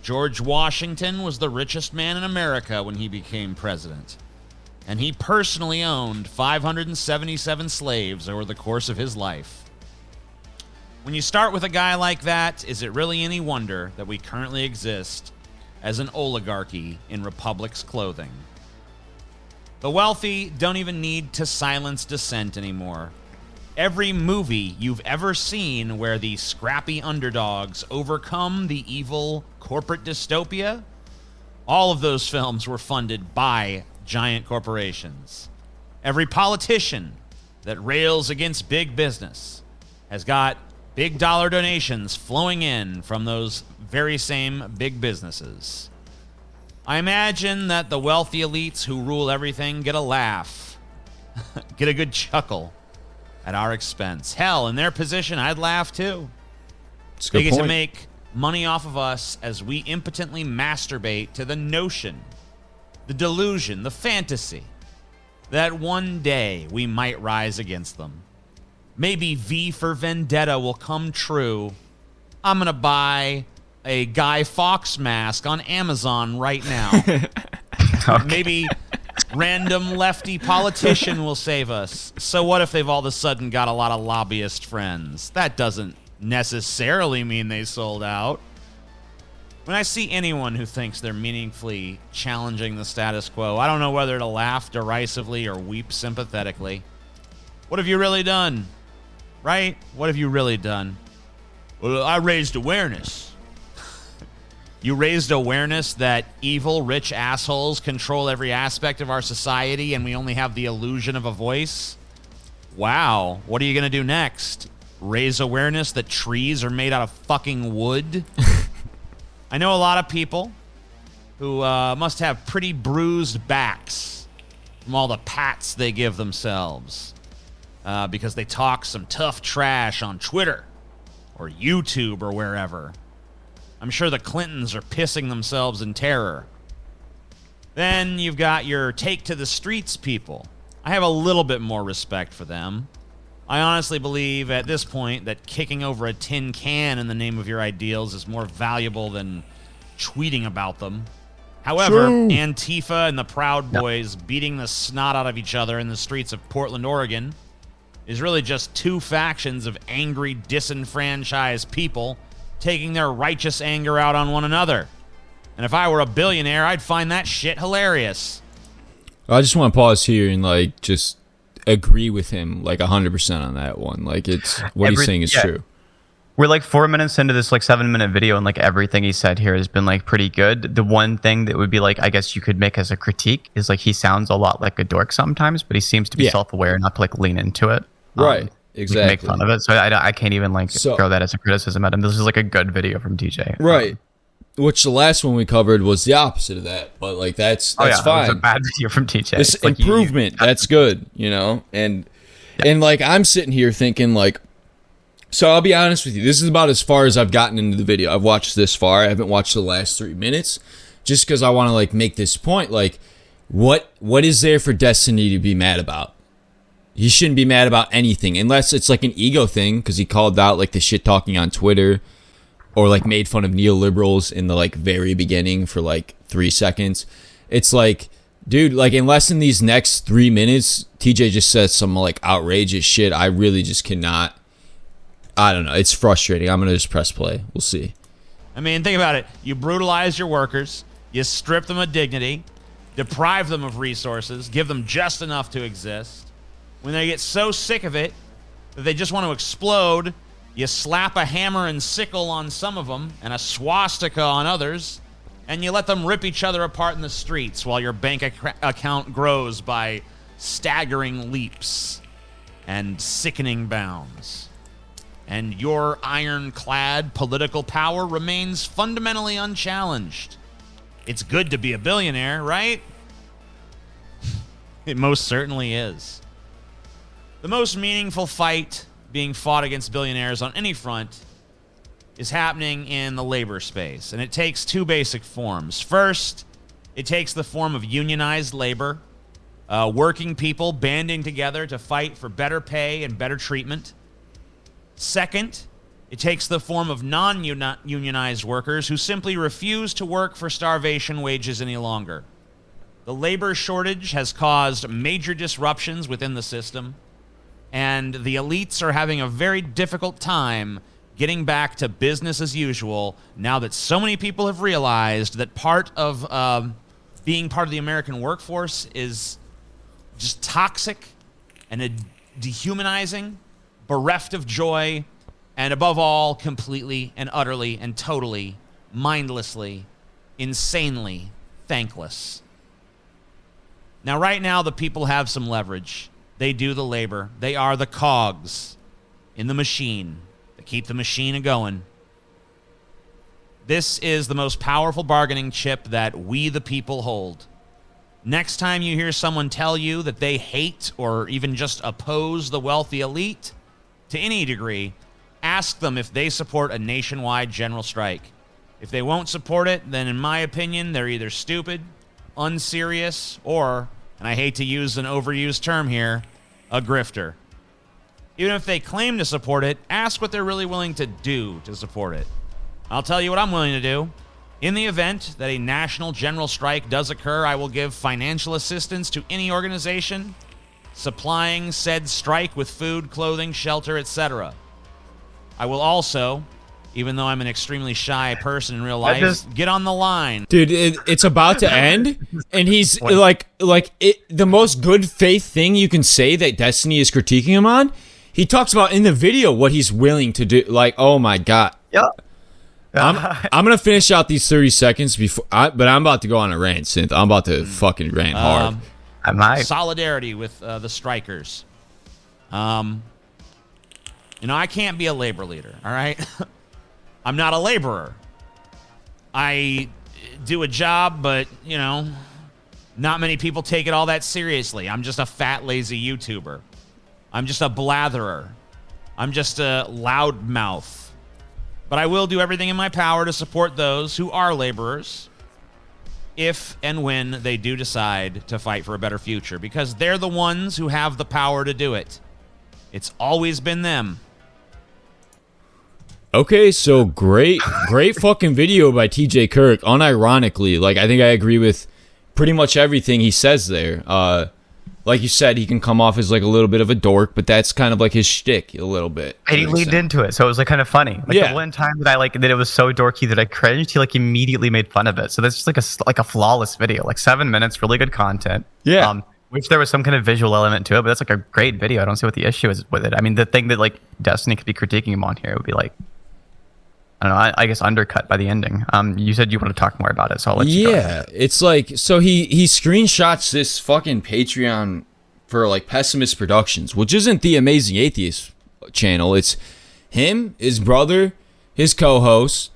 George Washington was the richest man in America when he became president. And he personally owned 577 slaves over the course of his life. When you start with a guy like that, is it really any wonder that we currently exist as an oligarchy in republic's clothing? The wealthy don't even need to silence dissent anymore. Every movie you've ever seen where the scrappy underdogs overcome the evil corporate dystopia, all of those films were funded by giant corporations. Every politician that rails against big business has got big dollar donations flowing in from those very same big businesses. I imagine that the wealthy elites who rule everything get a laugh, get a good chuckle at our expense. Hell, in their position, I'd laugh too. They get to make money off of us as we impotently masturbate to the notion, the delusion, the fantasy that one day we might rise against them. Maybe V for Vendetta will come true. I'm going to buy a Guy Fawkes mask on Amazon right now. Okay. Maybe random lefty politician will save us. So what if they've all of a sudden got a lot of lobbyist friends? That doesn't necessarily mean they sold out. When I see anyone who thinks they're meaningfully challenging the status quo, I don't know whether to laugh derisively or weep sympathetically. What have you really done? Right? What have you really done? Well, I raised awareness. You raised awareness that evil, rich assholes control every aspect of our society and we only have the illusion of a voice? Wow. What are you going to do next? Raise awareness that trees are made out of fucking wood? I know a lot of people who must have pretty bruised backs from all the pats they give themselves because they talk some tough trash on Twitter or YouTube or wherever. I'm sure the Clintons are pissing themselves in terror. Then you've got your take to the streets people. I have a little bit more respect for them. I honestly believe at this point that kicking over a tin can in the name of your ideals is more valuable than tweeting about them. However, Antifa and the Proud Boys beating the snot out of each other in the streets of Portland, Oregon is really just two factions of angry, disenfranchised people taking their righteous anger out on one another. And if I were a billionaire, I'd find that shit hilarious. I just want to pause here and like just agree with him like 100% on that one. Like it's what he's saying is true. We're like 4 minutes into this like 7-minute video, and like everything he said here has been like pretty good. The one thing that would be like, I guess you could make as a critique is like he sounds a lot like a dork sometimes, but he seems to be self-aware, not to like lean into it. Right. Exactly. Make fun of it. So I can't even like throw that as a criticism at him. This is like a good video from TJ. Right. Which the last one we covered was the opposite of that, but like that's fine. It was a bad video from TJ. This like improvement, that's good, you know. And like I'm sitting here thinking like, so I'll be honest with you, this is about as far as I've gotten into the video. I've watched this far. I haven't watched the last 3 minutes, just because I want to like make this point. Like, what is there for Destiny to be mad about? He shouldn't be mad about anything unless it's like an ego thing, because he called out like the shit talking on Twitter. Or like made fun of neoliberals in the like very beginning for like 3 seconds. It's like, dude, like unless in these next 3 minutes, TJ just says some like outrageous shit, I really just cannot. I don't know. It's frustrating. I'm going to just press play. We'll see. I mean, think about it. You brutalize your workers. You strip them of dignity. Deprive them of resources. Give them just enough to exist. When they get so sick of it that they just want to explode, you slap a hammer and sickle on some of them and a swastika on others, and you let them rip each other apart in the streets while your bank account grows by staggering leaps and sickening bounds. And your ironclad political power remains fundamentally unchallenged. It's good to be a billionaire, right? It most certainly is. The most meaningful fight being fought against billionaires on any front is happening in the labor space, and it takes two basic forms. First, it takes the form of unionized labor, working people banding together to fight for better pay and better treatment. Second, it takes the form of non-unionized workers who simply refuse to work for starvation wages any longer. The labor shortage has caused major disruptions within the system, and the elites are having a very difficult time getting back to business as usual now that so many people have realized that part of being part of the American workforce is just toxic and dehumanizing, bereft of joy, and above all, completely and utterly and totally, mindlessly, insanely thankless. Now, right now, the people have some leverage. They do the labor. They are the cogs in the machine that keep the machine a-going. This is the most powerful bargaining chip that we, the people, hold. Next time you hear someone tell you that they hate or even just oppose the wealthy elite, to any degree, ask them if they support a nationwide general strike. If they won't support it, then in my opinion, they're either stupid, unserious, or, and I hate to use an overused term here, a grifter. Even if they claim to support it, ask what they're really willing to do to support it. I'll tell you what I'm willing to do. In the event that a national general strike does occur, I will give financial assistance to any organization supplying said strike with food, clothing, shelter, etc. I will also, even though I'm an extremely shy person in real life, get on the line. Dude, it's about to end, and he's like the most good faith thing you can say that Destiny is critiquing him on. He talks about in the video what he's willing to do. Like, oh my god. Yeah. I'm gonna finish out these 30 seconds but I'm about to go on a rant, Synth. I'm about to fucking rant hard. I might. Solidarity with the strikers. I can't be a labor leader, all right? I'm not a laborer. I do a job, but, Not many people take it all that seriously. I'm just a fat, lazy YouTuber. I'm just a blatherer. I'm just a loudmouth. But I will do everything in my power to support those who are laborers if and when they do decide to fight for a better future, because they're the ones who have the power to do it. It's always been them. Okay, so great fucking video by TJ Kirk. Unironically, like, I think I agree with pretty much everything he says there. Like you said, he can come off as like a little bit of a dork, but that's kind of like his shtick a little bit. And he leaned into it, so it was like kind of funny. Like the one time that that it was so dorky that I cringed, he like immediately made fun of it. So that's just like a flawless video, like 7 minutes, really good content. Yeah. Wish there was some kind of visual element to it, but that's like a great video. I don't see what the issue is with it. I mean, the thing that like Destiny could be critiquing him on here would be like, I don't know, I guess undercut by the ending. You said you want to talk more about it, so I'll let you go. Yeah, it's like, so he screenshots this fucking Patreon for like Pessimist Productions, which isn't the Amazing Atheist channel. It's him, his brother, his co-host,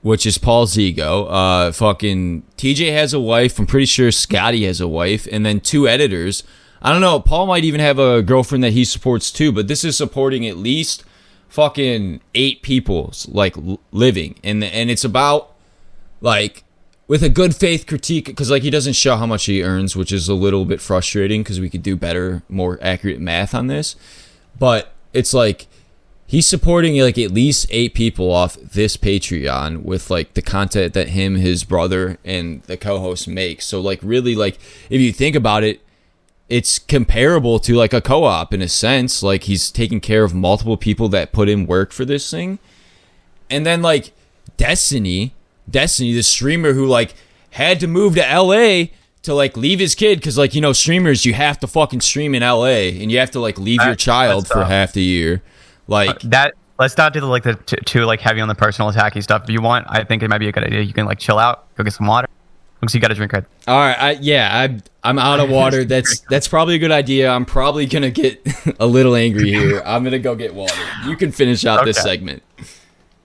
which is Paul Zigo. Fucking TJ has a wife. I'm pretty sure Scotty has a wife, and then 2 editors. I don't know. Paul might even have a girlfriend that he supports too, but this is supporting at least fucking 8 people like living, and it's about like with a good faith critique, because like he doesn't show how much he earns, which is a little bit frustrating because we could do better, more accurate math on this. But it's like he's supporting like at least 8 people off this Patreon with like the content that him, his brother, and the co-host make. So like really, like if you think about it, it's comparable to like a co-op in a sense. Like he's taking care of multiple people that put in work for this thing. And then like Destiny, the streamer who like had to move to LA to like leave his kid, because like, you know, streamers, you have to fucking stream in LA and you have to like leave your child for half the year. Like that. Let's not do the too like heavy on the personal attacky stuff. If you want, I think it might be a good idea. You can like chill out, go get some water. Looks, you got a drink, right? All right, I'm out of water. That's probably a good idea. I'm probably gonna get a little angry here. I'm gonna go get water. You can finish out this segment.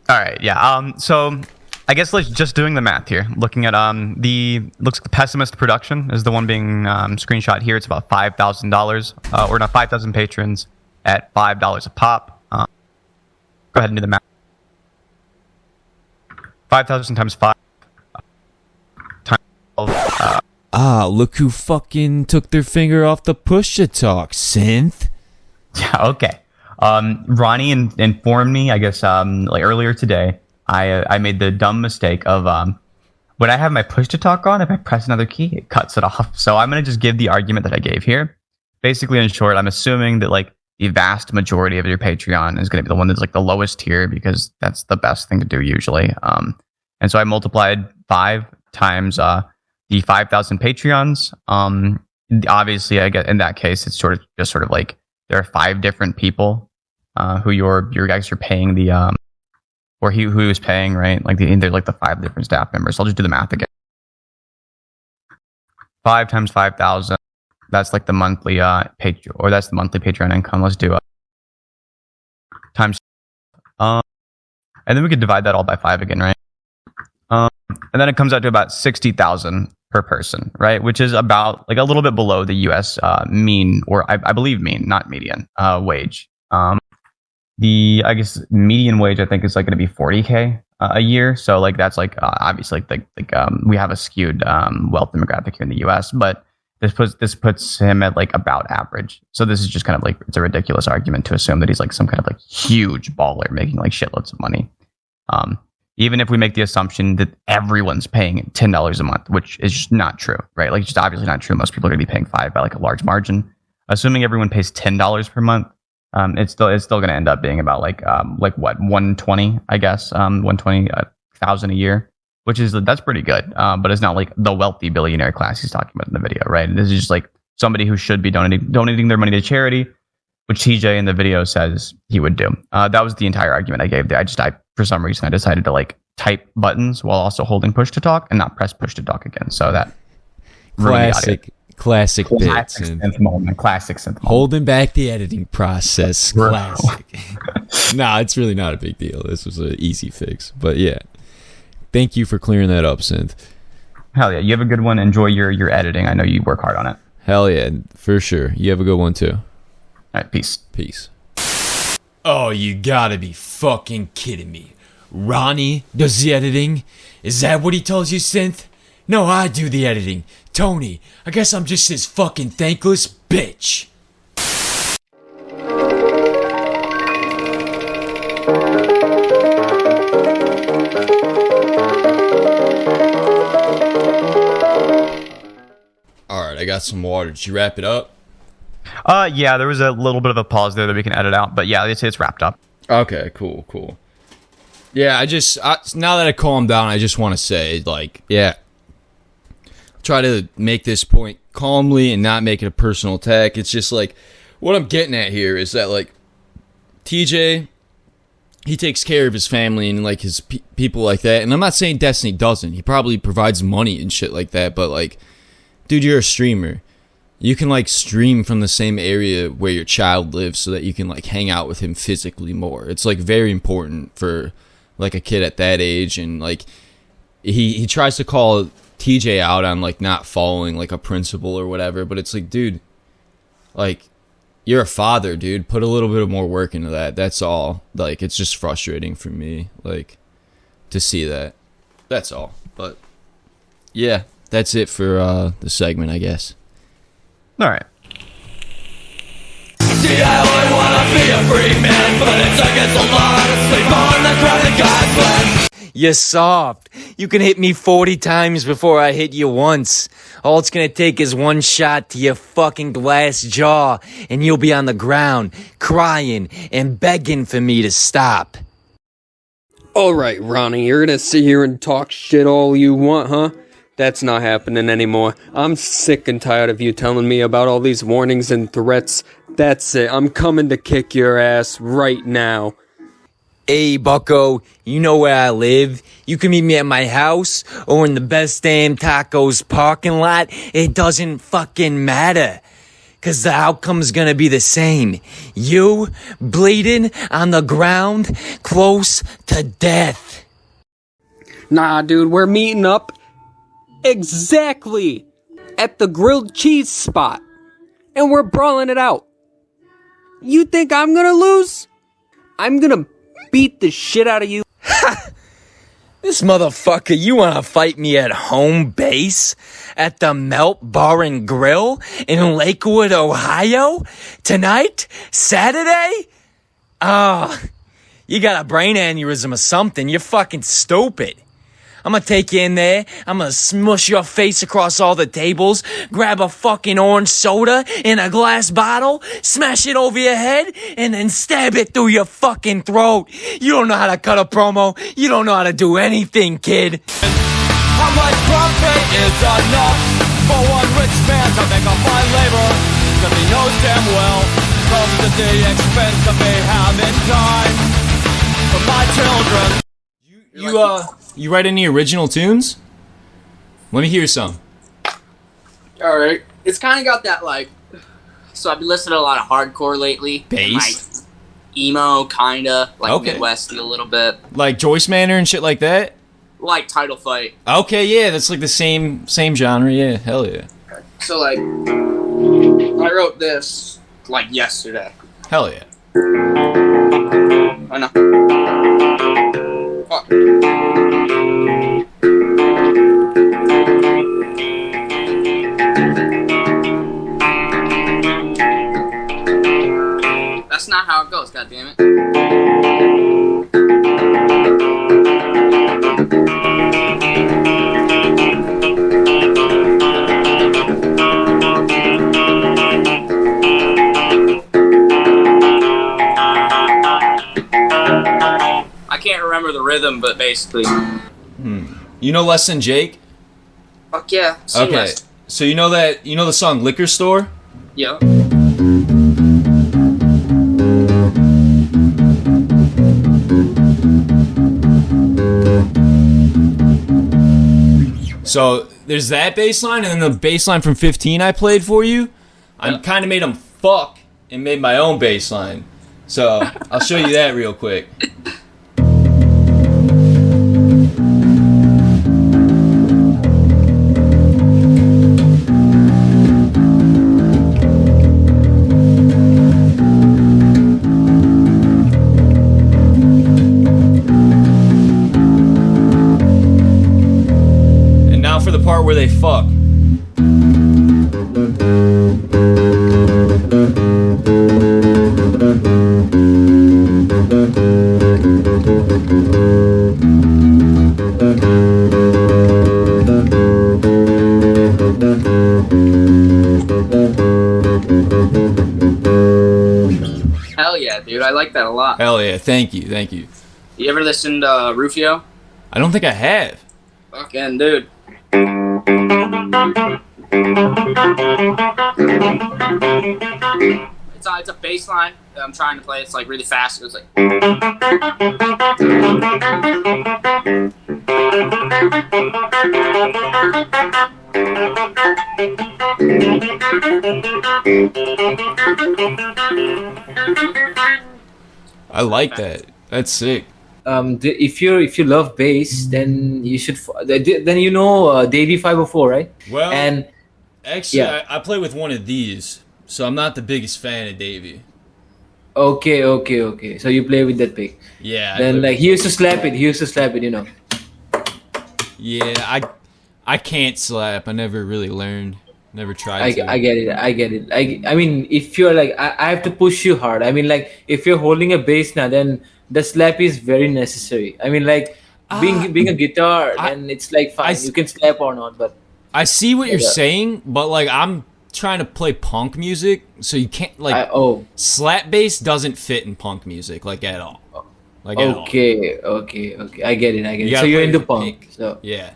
All right, yeah. So I guess let's just doing the math here. Looking at looks like the Pessimist Production is the one being screenshot here. It's about $5,000, or not 5,000 patrons at $5 a pop. Go ahead and do the math. 5,000 times 5. Look who fucking took their finger off the push-to-talk, synth. Yeah, okay. Ronnie informed me, I guess, like earlier today, I made the dumb mistake of when I have my push-to-talk on, if I press another key, it cuts it off. So I'm going to just give the argument that I gave here. Basically, in short, I'm assuming that like the vast majority of your Patreon is going to be the one that's like the lowest tier, because that's the best thing to do usually. And so I multiplied 5 times the 5,000 Patreons. Obviously, I get in that case, it's sort of like there are 5 different people who your guys are paying the or who is paying, right? Like they're like the 5 different staff members. I'll just do the math again. 5 times 5,000. That's like the monthly Patreon, or that's the monthly Patreon income. Let's do it times, and then we could divide that all by 5 again, right? And then it comes out to about 60,000 per person, right? Which is about like a little bit below the U.S. Mean, or I believe mean, not median wage. The I guess median wage I think is like going to be 40K a year. So like that's like obviously like we have a skewed wealth demographic here in the U.S. But this puts him at like about average. So this is just kind of like, it's a ridiculous argument to assume that he's like some kind of like huge baller making like shitloads of money. Even if we make the assumption that everyone's paying $10 a month, which is just not true, right? Like, it's just obviously not true. Most people are going to be paying 5 by like a large margin. Assuming everyone pays $10 per month, it's still going to end up being about like what, 120, I guess, 120,000 a year, that's pretty good. But it's not like the wealthy billionaire class he's talking about in the video, right? This is just like somebody who should be donating their money to charity, which TJ in the video says he would do. That was the entire argument I gave there. For some reason, I decided to like type buttons while also holding push to talk and not press push to talk again. So that classic bits. Synth moment. Holding back the editing process. Classic. Nah, it's really not a big deal. This was an easy fix. But yeah, thank you for clearing that up, Synth. Hell yeah. You have a good one. Enjoy your editing. I know you work hard on it. Hell yeah, for sure. You have a good one too. All right, peace. Peace. Oh, you gotta be fucking kidding me. Ronnie does the editing? Is that what he tells you, Synth? No, I do the editing. Tony, I guess I'm just this fucking thankless bitch. Alright, I got some water. Did you wrap it up? Yeah, there was a little bit of a pause there that we can edit out, but yeah, it's wrapped up. Okay, cool. Yeah, now that I calmed down, I just want to say, like, yeah, try to make this point calmly and not make it a personal attack. It's just like, what I'm getting at here is that, like, TJ, he takes care of his family and, like, his people like that. And I'm not saying Destiny doesn't. He probably provides money and shit like that. But, like, dude, you're a streamer. You can, like, stream from the same area where your child lives so that you can, like, hang out with him physically more. It's, like, very important for, like, a kid at that age. And, like, he tries to call TJ out on, like, not following, like, a principle or whatever. But it's like, dude, like, you're a father, dude. Put a little bit of more work into that. That's all. Like, it's just frustrating for me, like, to see that. That's all. But, yeah, that's it for the segment, I guess. All right. See, I only wanna be a free man, but it took us a lot to sleep on the ground that God's land. You're soft. You can hit me 40 times before I hit you once. All it's gonna take is one shot to your fucking glass jaw, and you'll be on the ground, crying and begging for me to stop. Alright, Ronnie, you're gonna sit here and talk shit all you want, huh? That's not happening anymore. I'm sick and tired of you telling me about all these warnings and threats. That's it. I'm coming to kick your ass right now. Hey, bucko, you know where I live. You can meet me at my house or in the Best Damn Tacos parking lot. It doesn't fucking matter. 'Cause the outcome's gonna be the same. You bleeding on the ground close to death. Nah, dude, we're meeting up exactly at the grilled cheese spot. And we're brawling it out. You think I'm gonna lose? I'm gonna beat the shit out of you. This motherfucker, you wanna fight me at home base? At the Melt Bar and Grill in Lakewood, Ohio? Tonight? Saturday? Oh, you got a brain aneurysm or something. You're fucking stupid. I'm gonna take you in there, I'm gonna smush your face across all the tables, grab a fucking orange soda in a glass bottle, smash it over your head, and then stab it through your fucking throat. You don't know how to cut a promo, you don't know how to do anything, kid. How much profit is enough for one rich man to make up my labor? 'Cause he knows damn well comes at the expense of me having time for my children. You write any original tunes? Let me hear some. Alright. It's kind of got that, like... So I've been listening to a lot of hardcore lately. Bass? Like, emo, kinda. Like, Okay. Midwesty a little bit. Like Joyce Manor and shit like that? Like Title Fight. Okay, yeah, that's like the same genre, yeah, hell yeah. So, like... I wrote this, like, yesterday. Hell yeah. I know. Fuck. That's not how it goes, goddammit. I can't remember the rhythm, but basically. You know Less Than Jake? Fuck yeah. Okay, so you know the song Liquor Store? Yeah. So there's that bass line, and then the bass line from 15 I played for you. I kind of made them fuck and made my own bass line. So I'll show you that real quick. they fuck. Hell yeah, dude. I like that a lot. Hell yeah, thank you, thank you. You ever listened to Rufio? I don't think I have. Fucking dude. It's a bass line that I'm trying to play. It's like really fast. It's like. I like that. That's sick. If you love bass, then you should. Then you know Davey 504, right? Well, and actually, yeah. I play with one of these, so I'm not the biggest fan of Davey. Okay. So you play with that pick. Yeah. Then like he used to slap it. You know. Yeah, I can't slap. I never really learned. Never tried to. I get it. I mean, if you're like, I have to push you hard. I mean, like, if you're holding a bass now, then the slap is very necessary. I mean, like, being a guitar, then it's like fine. You can slap or not, but I see what you're saying, but like, I'm trying to play punk music, so you can't like. Slap bass doesn't fit in punk music like at all. Like at all. Okay. I get it. So you're into punk. So yeah,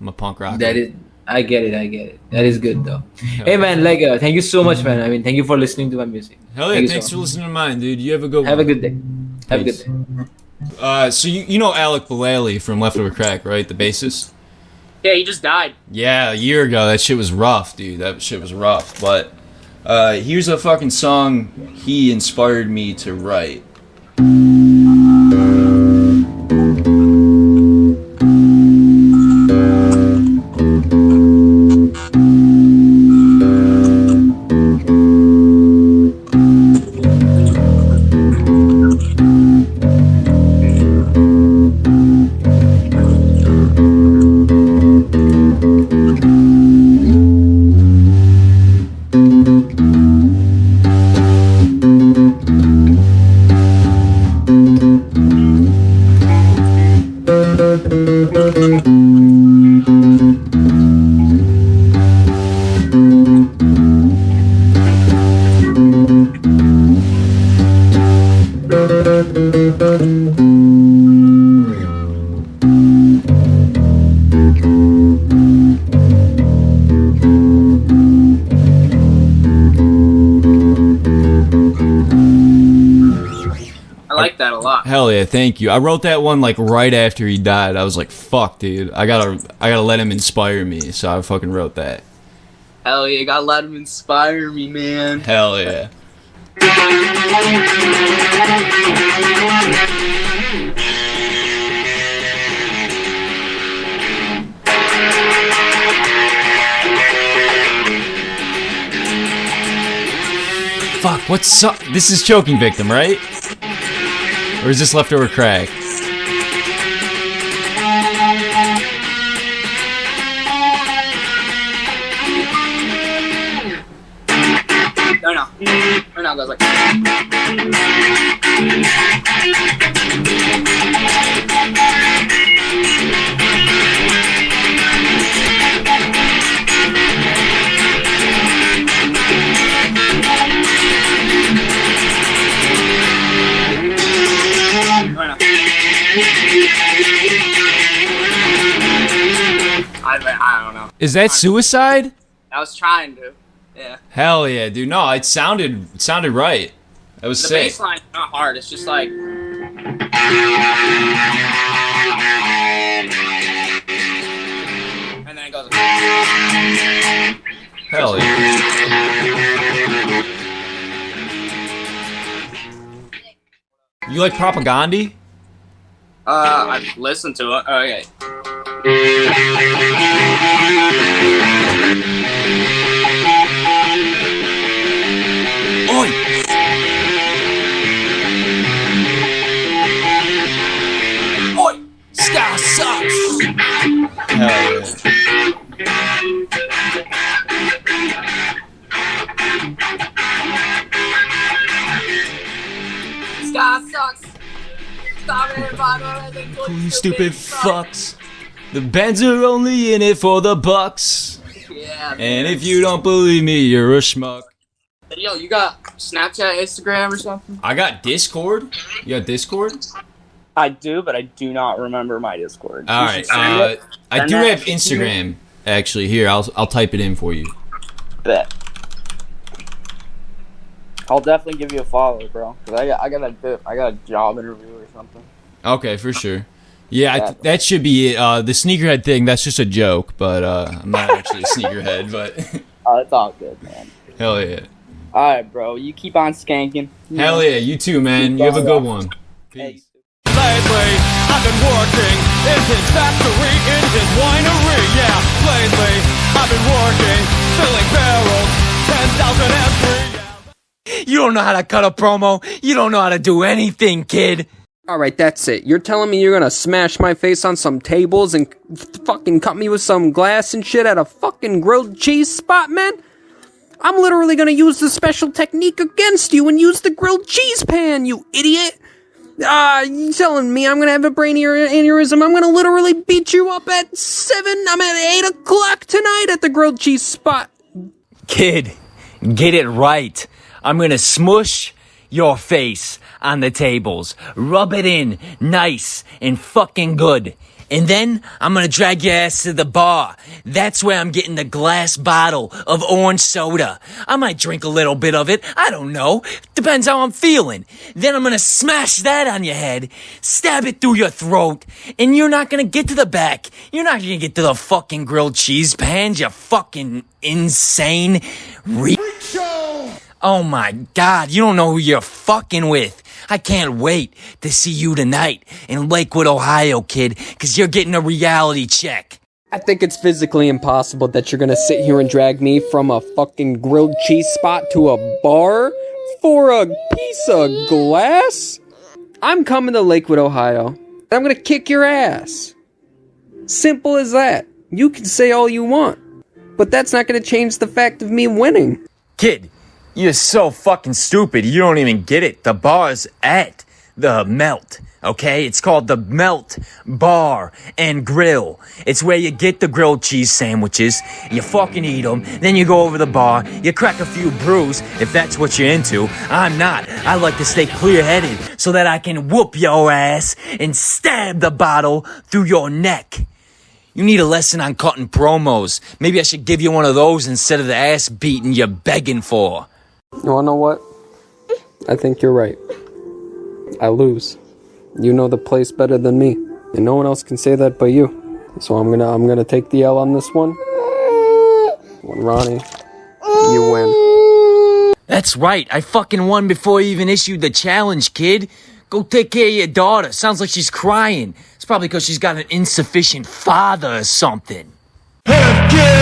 I'm a punk rocker. that is. I get it. That is good though. Hey man, like, thank you so much, man. I mean, thank you for listening to my music. Hell yeah, thanks for listening to mine, dude. You have a good one. Have a good day. Have a good day. So you know Alec Bellali from Leftover Crack, right? The bassist. Yeah, he just died. Yeah, a year ago. That shit was rough, dude. That shit was rough. But here's a fucking song he inspired me to write. Hell yeah, thank you. I wrote that one like right after he died. I was like, fuck, dude. I gotta let him inspire me. So I fucking wrote that. Hell yeah, gotta let him inspire me, man. Hell yeah. Fuck, what's up? This is Choking Victim, right? Or is this Leftover Crack? No, it goes like. I don't know. Is that Suicide? I was trying to. Yeah. Hell yeah, dude. No, it sounded right. That was sick. The bass line's not hard. It's just like. And then it goes. Hell yeah. You like Propaganda? I've listened to it. Okay. Oi! Oi! Sky sucks! Hell yeah. God sucks. Stop it, Bono. You stupid fucks. The bands are only in it for the bucks. Yeah. And if you don't believe me, you're a schmuck. Yo, you got Snapchat, Instagram, or something? I got Discord. You got Discord? I do, but I do not remember my Discord. All right. I do have Instagram. Actually, here I'll type it in for you. Bet. I'll definitely give you a follow, bro. Cause I got a job interview or something. Okay, for sure. Yeah, that should be it. The sneakerhead thing, that's just a joke, but I'm not actually a sneakerhead, but... Oh, it's all good, man. Hell yeah. Alright, bro. You keep on skanking. Hell yeah, you too, man. You have a good one. Peace. Lately, I've been working in his factory, in his winery, yeah. Lately, I've been working, filling barrels, 10,000 every. You don't know how to cut a promo. You don't know how to do anything, kid. Alright, that's it. You're telling me you're gonna smash my face on some tables and fucking cut me with some glass and shit at a fucking grilled cheese spot, man? I'm literally gonna use the special technique against you and use the grilled cheese pan, you idiot! You telling me I'm gonna have a brain aneurysm? I'm gonna literally beat you up at 8 o'clock tonight at the grilled cheese spot. Kid, get it right. I'm gonna smush your face on the tables. Rub it in nice and fucking good. And then I'm gonna drag your ass to the bar. That's where I'm getting the glass bottle of orange soda. I might drink a little bit of it. I don't know. Depends how I'm feeling. Then I'm gonna smash that on your head, stab it through your throat, and you're not gonna get to the back. You're not gonna get to the fucking grilled cheese pans, you fucking insane Oh my God, you don't know who you're fucking with. I can't wait to see you tonight in Lakewood, Ohio, kid, because you're getting a reality check. I think it's physically impossible that you're gonna sit here and drag me from a fucking grilled cheese spot to a bar for a piece of glass? I'm coming to Lakewood, Ohio. I'm gonna kick your ass. Simple as that. You can say all you want, but that's not gonna change the fact of me winning. Kid, you're so fucking stupid, you don't even get it. The bar's at the Melt, okay? It's called the Melt Bar and Grill. It's where you get the grilled cheese sandwiches, you fucking eat them, then you go over the bar, you crack a few brews, if that's what you're into. I'm not. I like to stay clear-headed so that I can whoop your ass and stab the bottle through your neck. You need a lesson on cutting promos. Maybe I should give you one of those instead of the ass beating you're begging for. You wanna know what? I think you're right. I lose. You know the place better than me, and no one else can say that but you. So I'm gonna take the L on this one. Ronnie, you win. That's right. I fucking won before you even issued the challenge, kid. Go take care of your daughter. Sounds like she's crying. It's probably because she's got an insufficient father or something. Podcast!